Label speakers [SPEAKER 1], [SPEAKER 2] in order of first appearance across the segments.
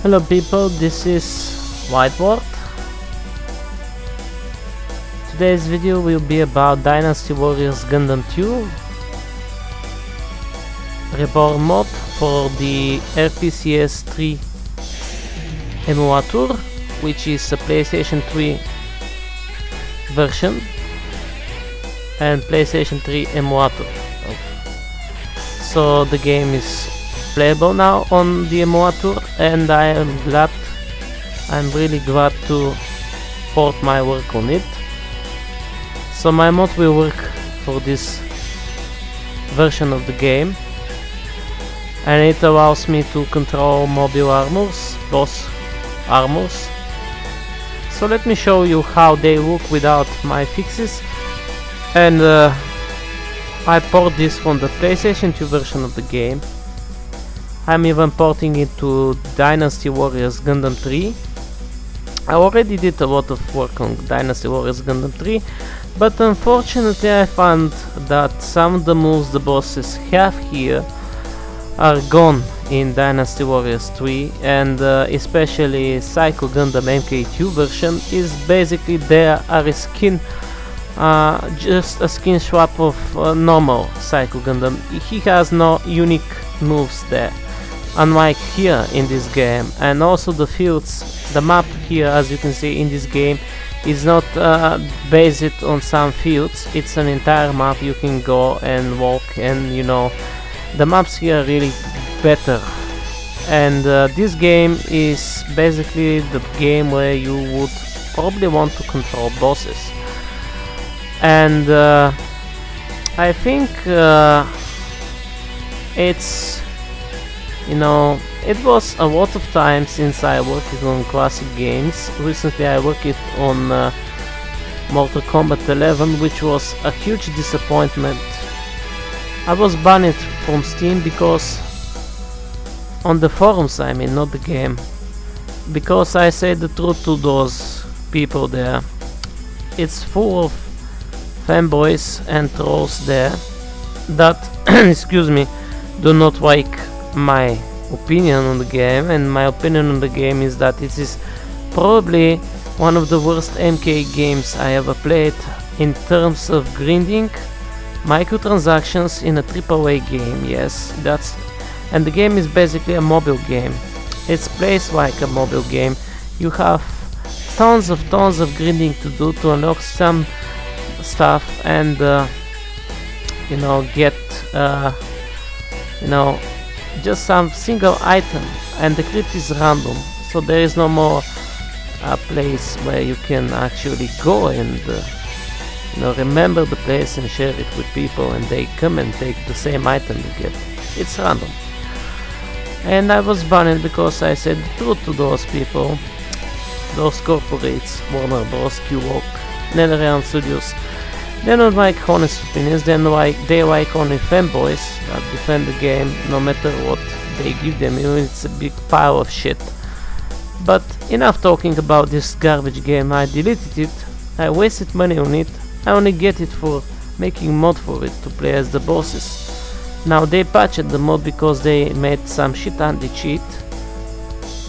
[SPEAKER 1] Hello people, this is Whiteboard. Today's video will be about Dynasty Warriors Gundam 2 Reborn mod for the RPCS3 emulator, which is a PlayStation 3 version and PlayStation 3 emulator. So the game is playable now on the emulator, and I'm really glad to port my work on it. So my mod will work for this version of the game, and it allows me to control mobile armors, boss armors. So let me show you how they look without my fixes, and I port this from the PlayStation 2 version of the game. I'm even porting it to Dynasty Warriors Gundam 3. I already did a lot of work on Dynasty Warriors Gundam 3, but unfortunately I found that some of the moves the bosses have here are gone in Dynasty Warriors 3, and especially Psycho Gundam MK2 version is basically there are a skin, just a skin swap of normal Psycho Gundam. He has no unique moves there, unlike here in this game. And also the fields, the map here, as you can see in this game, is not based on some fields. It's an entire map. You can go and walk, and you know, the maps here are really better. And this game is basically the game where you would probably want to control bosses. And I think it's, you know, it was a lot of time since I worked on classic games. Recently I worked on Mortal Kombat 11, which was a huge disappointment. I was banned from Steam because, on the forums I mean, not the game, because I said the truth to those people there. It's full of fanboys and trolls there that excuse me, do not like my opinion on the game, and my opinion on the game is that it is probably one of the worst MK games I ever played in terms of grinding, microtransactions in a AAA game. Yes, and the game is basically a mobile game. It's placed like a mobile game. You have tons of grinding to do to unlock some stuff, and you know, get you know, just some single item, and the crit is random, so there is no more a place where you can actually go and you know, remember the place and share it with people, and they come and take the same item you get. It's random. And I was banned because I said the truth to those people, those corporates, Warner Bros, QLOC, NetherRealm Studios. They don't like honest opinions. They like only fanboys that defend the game no matter what they give them. You know, it's a big pile of shit. But enough talking about this garbage game. I deleted it. I wasted money on it. I only get it for making mod for it to play as the bosses. Now they patched the mod because they made some shit anti-cheat,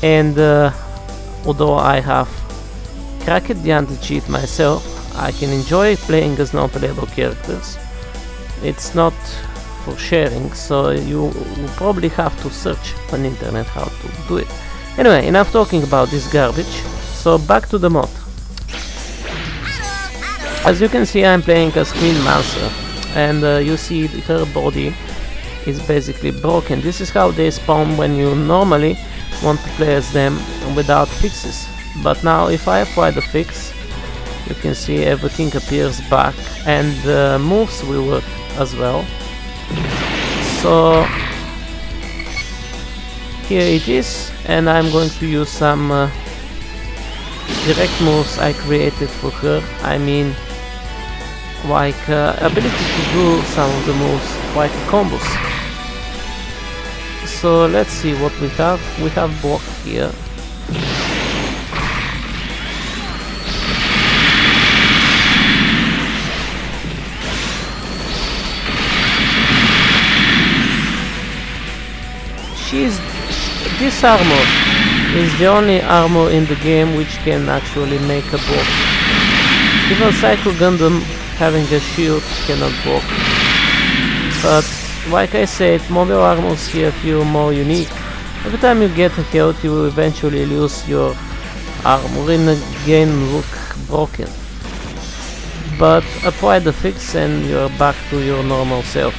[SPEAKER 1] and although I have cracked the anti-cheat myself, I can enjoy playing as non-playable characters. It's not for sharing, so you will probably have to search on internet how to do it. Anyway, enough talking about this garbage, so back to the mod. As you can see, I'm playing as Queen Mansa, and you see her body is basically broken. This is how they spawn when you normally want to play as them without fixes. But now if I apply the fix, you can see everything appears back, and the moves will work as well. So here it is, and I'm going to use some direct moves I created for her. I mean, like ability to do some of the moves like combos. So let's see what we have. We have block here. This armor is the only armor in the game which can actually make a block. Even Psycho Gundam having a shield cannot block. But like I said, mobile armors here feel more unique. Every time you get a health, you will eventually lose your armor and again look broken. But apply the fix and you're back to your normal self.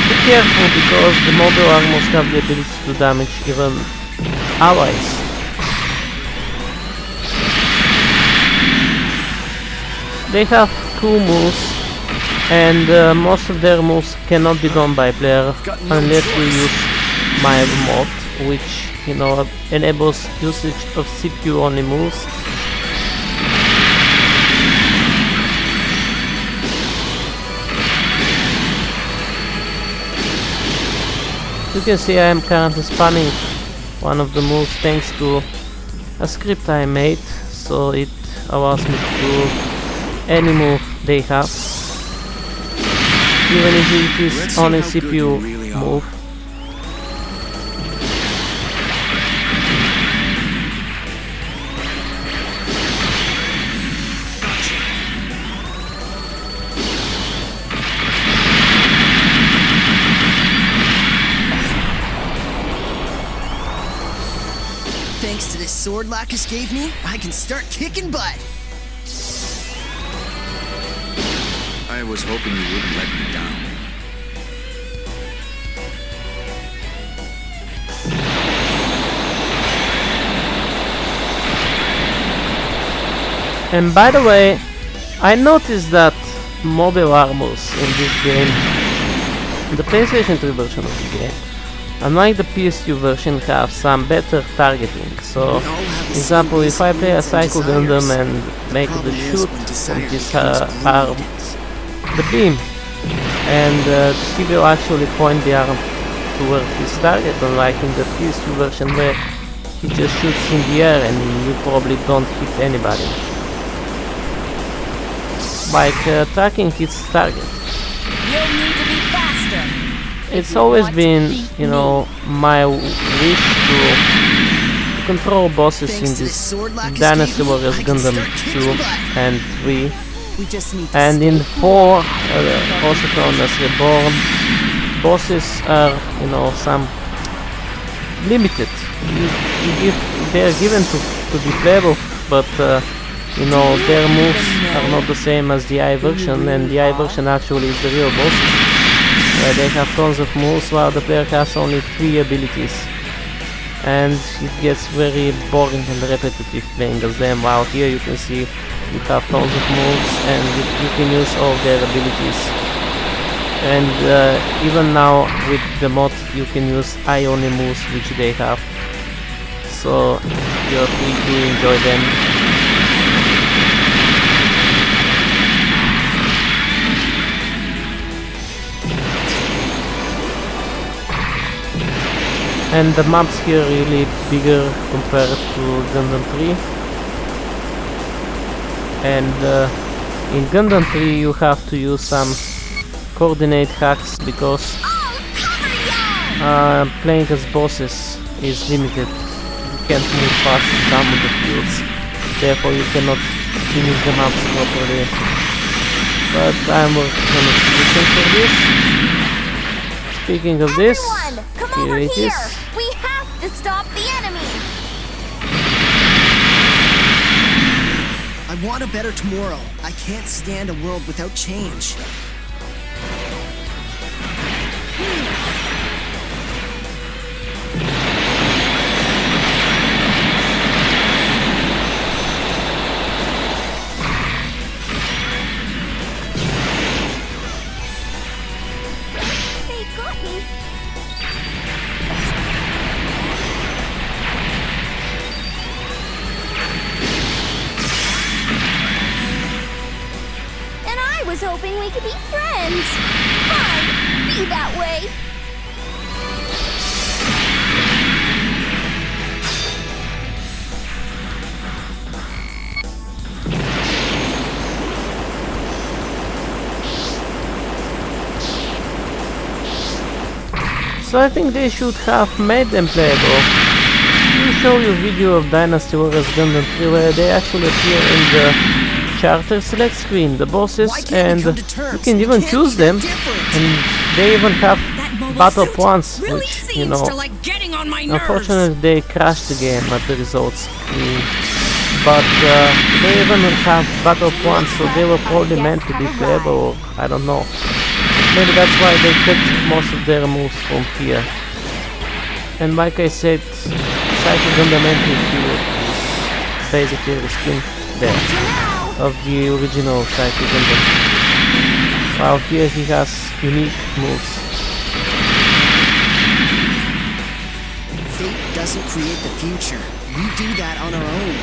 [SPEAKER 1] Be careful because the mobile armors have the ability to damage even allies. They have cool moves, and most of their moves cannot be done by player unless you use my mod, which, you know, enables usage of CPU only moves. You can see I am currently spamming one of the moves thanks to a script I made, so it allows me to do any move they have, even if it is only CPU move.
[SPEAKER 2] Thanks to this sword Lacus gave me, I can start kicking butt.
[SPEAKER 3] I was hoping you wouldn't let me down.
[SPEAKER 1] And by the way, I noticed that mobile armors in this game, the PlayStation 3 version of the game, unlike the PS2 version, have some better targeting. So, for example, if I play a Psycho Gundam and make the shoot from his arms, the beam, and he will actually point the arm toward his target, unlike in the PS2 version where he just shoots in the air and you probably don't hit anybody. Like tracking his target.
[SPEAKER 4] You'll need to be faster.
[SPEAKER 1] It's always been, you know, my wish to control bosses in this Dynasty Warriors Gundam 2 and 3.
[SPEAKER 4] We just need to
[SPEAKER 1] And in 4, also known as Reborn, bosses are, you know, some limited. They're given to be playable, but you know, their moves are not the same as the I version, and the I version actually is the real bosses. They have tons of moves while the player has only 3 abilities. And it gets very boring and repetitive playing as them, while here you can see you have tons of moves and you can use all their abilities. And even now with the mod you can use I only moves which they have. So you're free to enjoy them. And the maps here really bigger compared to Gundam 3. And in Gundam 3 you have to use some coordinate hacks because playing as bosses is limited. You can't move fast in some of the fields, therefore you cannot finish the maps properly. But I'm working on a solution for this. Speaking of this, here it is.
[SPEAKER 4] We have to stop the enemy.
[SPEAKER 2] I want a better tomorrow. I can't stand a world without change.
[SPEAKER 4] They got me. And I was hoping we could be friends. Fine, be that way.
[SPEAKER 1] So I think they should have made them playable. I'll show you a video of Dynasty Warriors Gundam 3 where they actually appear in the character select screen, the bosses, and you can even choose them, and they even have battle plans, which, you know, unfortunately they crashed the game at the results screen. But they even have battle plans, so they were probably meant to be playable, or I don't know. Maybe that's why they cut most of their moves from here. And like I said, Psycho Gundam Entry here is basically the skin there of the original Psycho Gundam. While here he has unique moves.
[SPEAKER 2] Fate doesn't create the future. We do that on our own.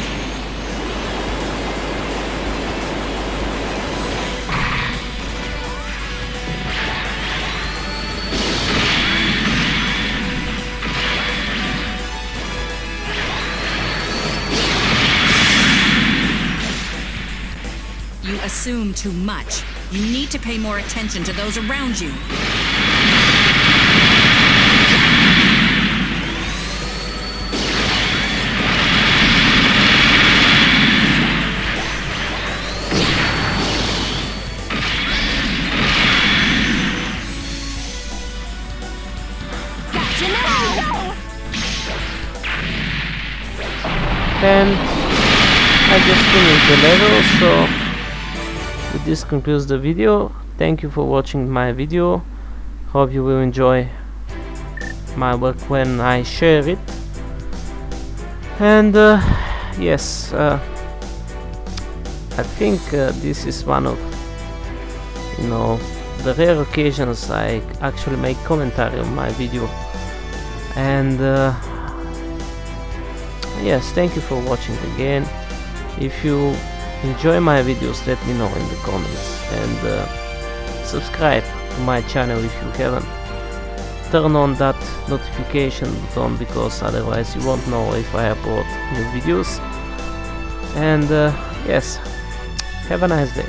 [SPEAKER 5] You assume too much. You need to pay more attention to those around you.
[SPEAKER 1] And I just finished the level, so this concludes the video. Thank you for watching my video. Hope you will enjoy my work when I share it. And yes, I think this is one of, you know, the rare occasions I actually make commentary on my video. And yes, thank you for watching again. If you enjoy my videos, let me know in the comments, and subscribe to my channel if you haven't. Turn on that notification button, because otherwise you won't know if I upload new videos. And yes, have a nice day.